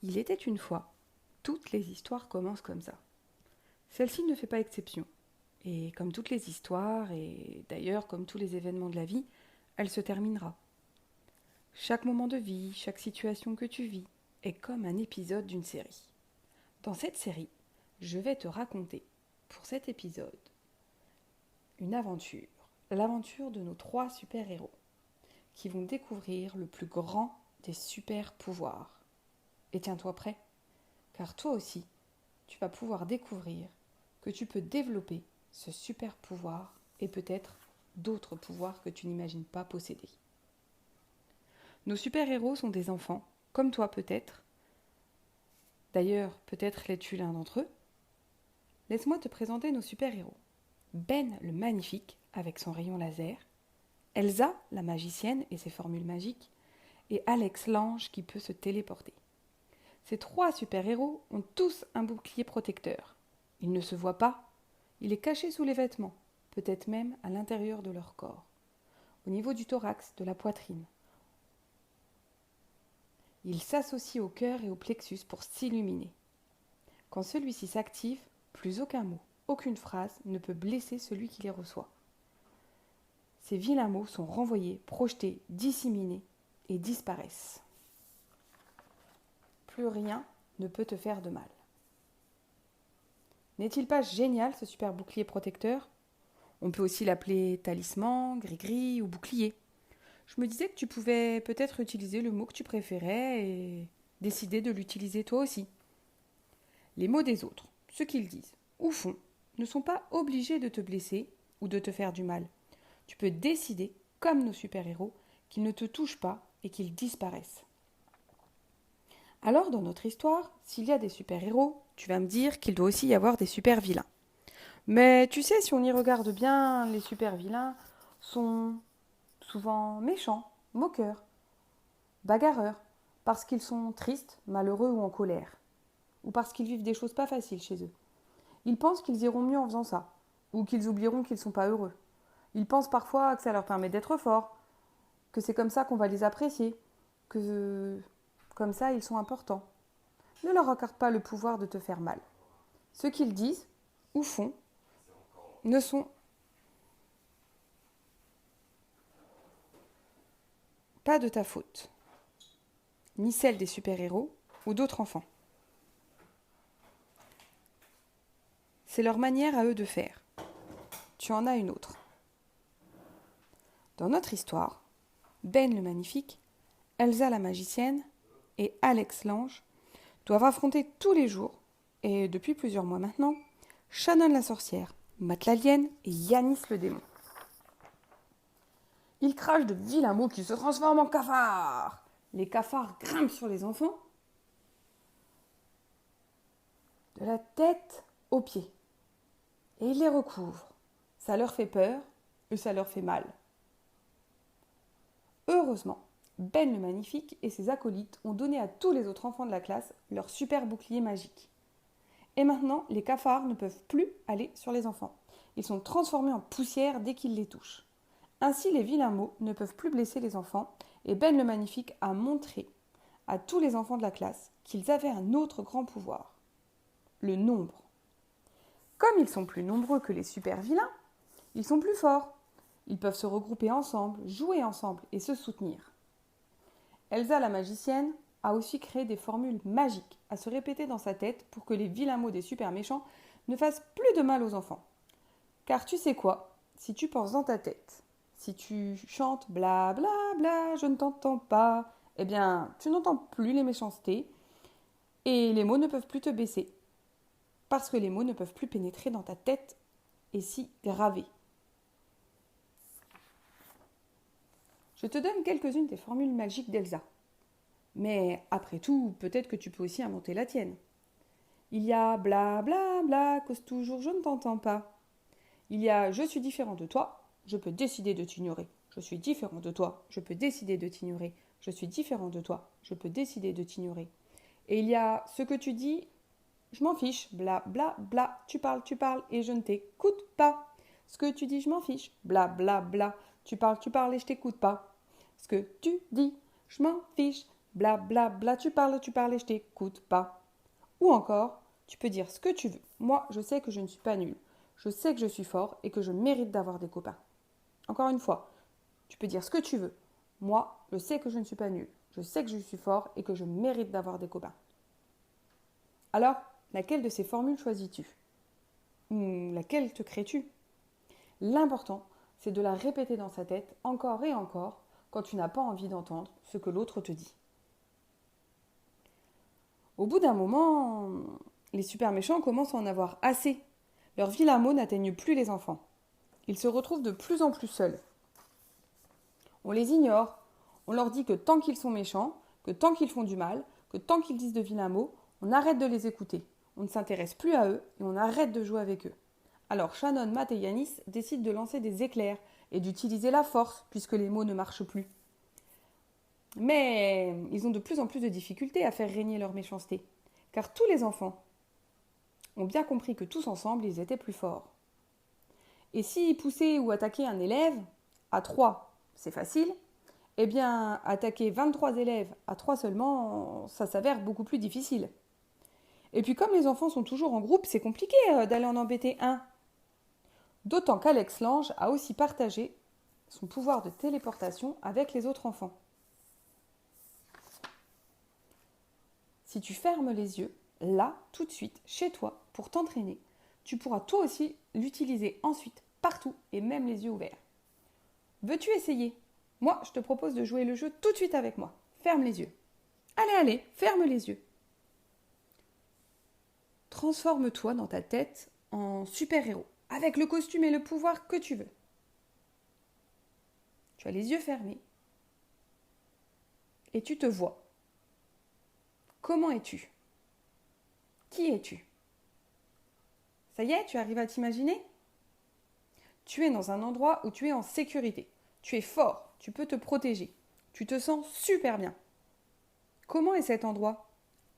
Il était une fois, toutes les histoires commencent comme ça. Celle-ci ne fait pas exception. Et comme toutes les histoires, et d'ailleurs comme tous les événements de la vie, elle se terminera. Chaque moment de vie, chaque situation que tu vis, est comme un épisode d'une série. Dans cette série, je vais te raconter, pour cet épisode, une aventure. L'aventure de nos 3 super-héros, qui vont découvrir le plus grand des super-pouvoirs. Et tiens-toi prêt, car toi aussi, tu vas pouvoir découvrir que tu peux développer ce super pouvoir et peut-être d'autres pouvoirs que tu n'imagines pas posséder. Nos super-héros sont des enfants, comme toi peut-être. D'ailleurs, peut-être l'es-tu l'un d'entre eux. Laisse-moi te présenter nos super-héros. Ben le magnifique, avec son rayon laser. Elsa, la magicienne et ses formules magiques. Et Alex l'ange qui peut se téléporter. Ces 3 super-héros ont tous un bouclier protecteur. Ils ne se voient pas. Il est caché sous les vêtements, peut-être même à l'intérieur de leur corps, au niveau du thorax, de la poitrine. Ils s'associent au cœur et au plexus pour s'illuminer. Quand celui-ci s'active, plus aucun mot, aucune phrase ne peut blesser celui qui les reçoit. Ces vilains mots sont renvoyés, projetés, disséminés et disparaissent. Plus rien ne peut te faire de mal. N'est-il pas génial ce super bouclier protecteur ? On peut aussi l'appeler talisman, gris-gris ou bouclier. Je me disais que tu pouvais peut-être utiliser le mot que tu préférais et décider de l'utiliser toi aussi. Les mots des autres, ce qu'ils disent ou font, ne sont pas obligés de te blesser ou de te faire du mal. Tu peux décider, comme nos super-héros, qu'ils ne te touchent pas et qu'ils disparaissent. Alors, dans notre histoire, s'il y a des super-héros, tu vas me dire qu'il doit aussi y avoir des super-vilains. Mais tu sais, si on y regarde bien, les super-vilains sont souvent méchants, moqueurs, bagarreurs, parce qu'ils sont tristes, malheureux ou en colère, ou parce qu'ils vivent des choses pas faciles chez eux. Ils pensent qu'ils iront mieux en faisant ça, ou qu'ils oublieront qu'ils ne sont pas heureux. Ils pensent parfois que ça leur permet d'être forts, que c'est comme ça qu'on va les apprécier, que comme ça ils sont importants. Ne leur accorde pas le pouvoir de te faire mal. Ce qu'ils disent ou font ne sont pas de ta faute, ni celle des super-héros ou d'autres enfants. C'est leur manière à eux de faire. Tu en as une autre. Dans notre histoire, Ben le magnifique, Elsa la magicienne et Alex l'ange doivent affronter tous les jours, et depuis plusieurs mois maintenant, Shannon la sorcière, Matt l'alien et Yanis le démon. Ils crachent de vilains mots qui se transforment en cafards. Les cafards grimpent sur les enfants, de la tête aux pieds, et ils les recouvrent. Ça leur fait peur et ça leur fait mal. Heureusement, Ben le magnifique et ses acolytes ont donné à tous les autres enfants de la classe leur super bouclier magique. Et maintenant, les cafards ne peuvent plus aller sur les enfants. Ils sont transformés en poussière dès qu'ils les touchent. Ainsi, les vilains mots ne peuvent plus blesser les enfants et Ben le magnifique a montré à tous les enfants de la classe qu'ils avaient un autre grand pouvoir, le nombre. Comme ils sont plus nombreux que les super vilains, ils sont plus forts. Ils peuvent se regrouper ensemble, jouer ensemble et se soutenir. Elsa la magicienne a aussi créé des formules magiques à se répéter dans sa tête pour que les vilains mots des super méchants ne fassent plus de mal aux enfants. Car tu sais quoi ? Si tu penses dans ta tête, si tu chantes bla bla bla, je ne t'entends pas, eh bien tu n'entends plus les méchancetés et les mots ne peuvent plus te baisser. Parce que les mots ne peuvent plus pénétrer dans ta tête et s'y graver. Je te donne quelques-unes des formules magiques d'Elsa. Mais après tout, peut-être que tu peux aussi inventer la tienne. Il y a bla bla bla, cause toujours je ne t'entends pas. Il y a je suis différent de toi, je peux décider de t'ignorer. Je suis différent de toi, je peux décider de t'ignorer. Je suis différent de toi, je peux décider de t'ignorer. Et il y a ce que tu dis, je m'en fiche, bla bla bla, tu parles et je ne t'écoute pas. Ce que tu dis, je m'en fiche, bla bla bla, tu parles et je t'écoute pas. Ce que tu dis, je m'en fiche, Bla bla bla, tu parles et je t'écoute pas. Ou encore, tu peux dire ce que tu veux. Moi, je sais que je ne suis pas nulle. Je sais que je suis fort et que je mérite d'avoir des copains. Encore une fois, tu peux dire ce que tu veux. Moi, je sais que je ne suis pas nulle. Je sais que je suis fort et que je mérite d'avoir des copains. Alors, laquelle de ces formules choisis-tu? Laquelle te crées-tu? L'important, c'est de la répéter dans sa tête encore et encore quand tu n'as pas envie d'entendre ce que l'autre te dit. Au bout d'un moment, les super méchants commencent à en avoir assez. Leurs vilains mots n'atteignent plus les enfants. Ils se retrouvent de plus en plus seuls. On les ignore. On leur dit que tant qu'ils sont méchants, que tant qu'ils font du mal, que tant qu'ils disent de vilains mots, on arrête de les écouter. On ne s'intéresse plus à eux et on arrête de jouer avec eux. Alors Shannon, Matt et Yanis décident de lancer des éclairs et d'utiliser la force puisque les mots ne marchent plus. Mais ils ont de plus en plus de difficultés à faire régner leur méchanceté, car tous les enfants ont bien compris que tous ensemble, ils étaient plus forts. Et si pousser ou attaquer un élève à 3, c'est facile, eh bien, attaquer 23 élèves à 3 seulement, ça s'avère beaucoup plus difficile. Et puis comme les enfants sont toujours en groupe, c'est compliqué d'aller en embêter un. D'autant qu'Alex Lange a aussi partagé son pouvoir de téléportation avec les autres enfants. Si tu fermes les yeux, là, tout de suite, chez toi, pour t'entraîner, tu pourras toi aussi l'utiliser ensuite, partout, et même les yeux ouverts. Veux-tu essayer? Moi, je te propose de jouer le jeu tout de suite avec moi. Ferme les yeux. Allez, allez, ferme les yeux. Transforme-toi dans ta tête en super-héros, avec le costume et le pouvoir que tu veux. Tu as les yeux fermés et tu te vois. Comment es-tu? Qui es-tu? Ça y est, tu arrives à t'imaginer? Tu es dans un endroit où tu es en sécurité. Tu es fort, tu peux te protéger. Tu te sens super bien. Comment est cet endroit?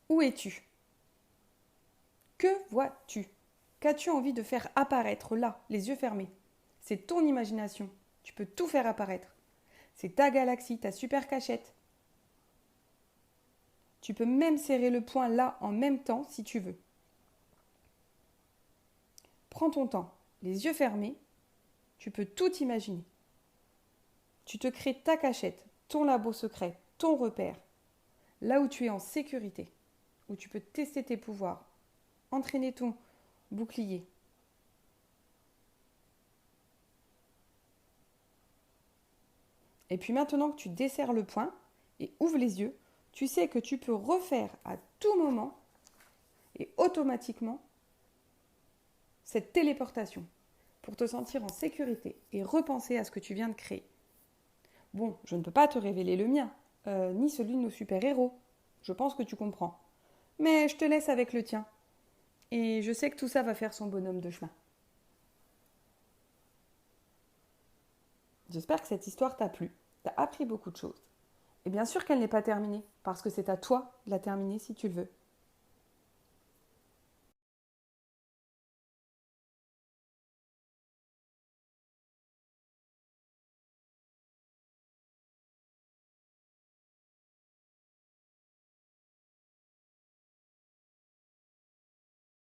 Où es-tu? Que vois-tu? Qu'as-tu envie de faire apparaître là, les yeux fermés? C'est ton imagination. Tu peux tout faire apparaître. C'est ta galaxie, ta super cachette. Tu peux même serrer le poing là en même temps si tu veux. Prends ton temps, les yeux fermés, tu peux tout imaginer. Tu te crées ta cachette, ton labo secret, ton repère, là où tu es en sécurité, où tu peux tester tes pouvoirs, entraîner ton bouclier. Et puis maintenant que tu desserres le poing et ouvres les yeux, tu sais que tu peux refaire à tout moment et automatiquement cette téléportation pour te sentir en sécurité et repenser à ce que tu viens de créer. Bon, je ne peux pas te révéler le mien, ni celui de nos super-héros. Je pense que tu comprends. Mais je te laisse avec le tien. Et je sais que tout ça va faire son bonhomme de chemin. J'espère que cette histoire t'a plu, t'a appris beaucoup de choses. Et bien sûr qu'elle n'est pas terminée, parce que c'est à toi de la terminer si tu le veux.